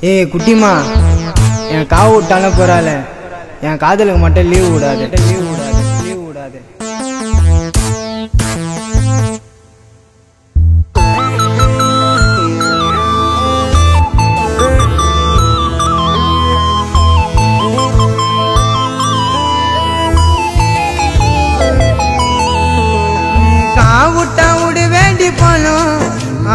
ஏய் குட்டிமா, என் காவு விட்டாலும் போறால, என் காதலுக்கு மட்டும் லீவ் விடாது. காவுட்டா விடு வேண்டி போலும்,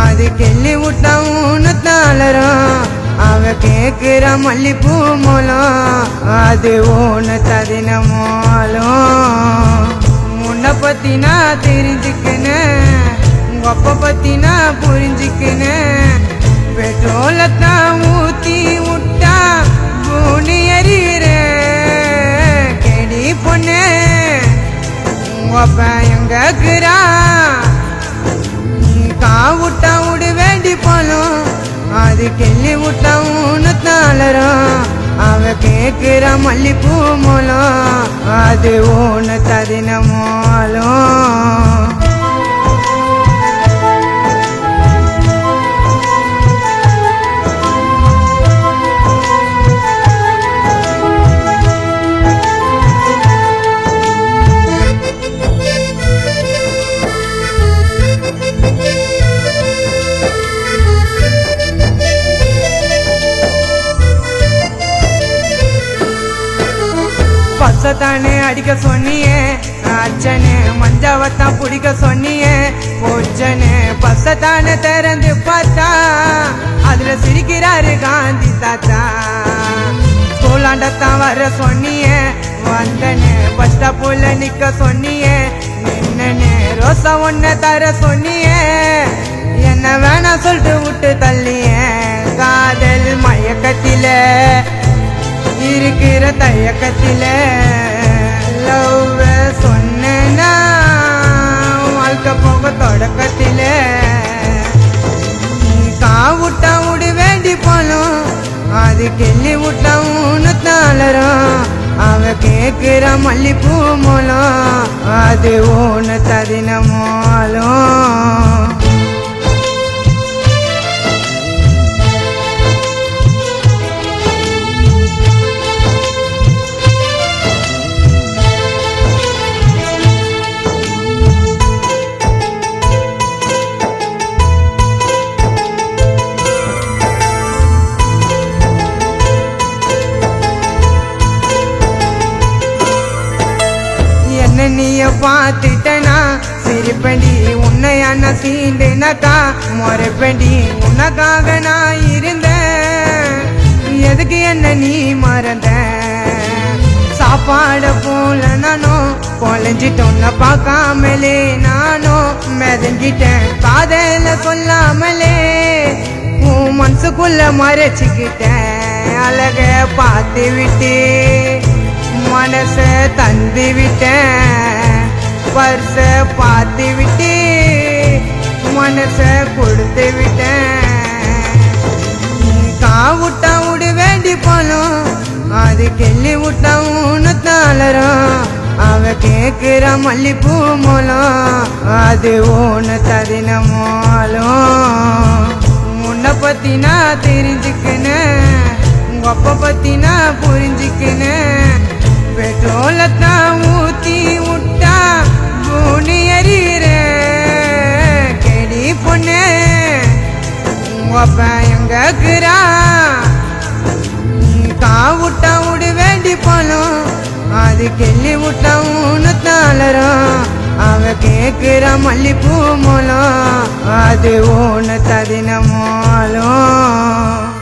அது கெல்லி விட்டா உன்னு தாளரும். அவ கேக்குற மல்லிப்பூ மூலம், அது ஒன்று ததின மூலம். முன்ன பத்தி நான் தெரிஞ்சுக்கினேன், உங்க அப்பா பத்தி நான் புரிஞ்சுக்கினேன். பெட்ரோலத்தான் ஊத்தி விட்டா பூனி எறிகிறேன். கெடி பொண்ணு உங்க அப்பா எங்கக்குறா? காவுட்டா விடு வேண்டி போலும், அது கெல்லி விட்டா உன்னு தாளரும். அவ கேக்குற மல்லிப்பூ மூலம், அது ஒன்று ததின மூலம். பசத்தானே அடிக்க சொன்னியே, அச்சனே மஞ்சாவத்தான் பிடிக்க சொன்னியே. பொச்சனே பசத்தானே திறந்து பார்த்தா, அதுல சிரிக்கிறாரு காந்தி தாத்தா. ஸ்கூலாண்டத்தான் வர சொன்னியே, வந்தனே பஸ் ஸ்டாப்புல நிக்க சொன்னியே. நின்னனே ரோசா ஒன்ன தர சொன்னியே, என்ன வேணா சொல்லிட்டு விட்டு தள்ளியே. காதல் மயக்கத்தில இருக்கிற தயக்கத்தில லவ் சொன்னா வாழ்க்கை போக தொடக்கத்தில. காவுட்டா விடு வேண்டி போலும், அது கெல்லி விட்டா உன்னு தாளரும். அவ கேக்குற மல்லிப்பூ மூலம், அது ஒன்று ததின மூலம். நீய பார்த்துட்டனா சிரிப்பண்டி, உன்னையான சீண்டுனாக்கா முறைப்பண்டி. உனக்காக நான் இருந்தேன், எதுக்கு என்ன நீ மறந்த? சாப்பாட போல நானும் கொலைஞ்சிட்டோன்ன பார்க்காமலே நானும் மிதங்கிட்டேன். காதல சொல்லாமலே உன் மனசுக்குள்ள மறைச்சிக்கிட்டேன். அழக பார்த்து விட்டு மனச தந்து விட்டேன். பர்ச பார்த்து விட்டு மனச கொடுத்து விட்டேன். காவுட்டா விடு வேண்டி போலும், அது கெல்லி விட்டா உன்னு தாளரும். அவ கேக்குற மல்லிப்பூ மூலம், அது ஒன்று ததின மூலம். முன்ன பத்தி நான் தெரிஞ்சுக்கினேன், உங்க அப்பா பத்தி நான் புரிஞ்சுக்கினேன். பெட்ரோலத்தான் ஊத்தி விட்டா பூனி எறிகிறேன். கெடி பொண்ணு உங்க அப்பா எங்கக்குறா? காவுட்டா விடு வேண்டி போலும், அது கெல்லி விட்டா உன்னு தாளரும். அவ கேக்குற மல்லிப்பூ மூலம், அது ஒன்று ததின மூலம்.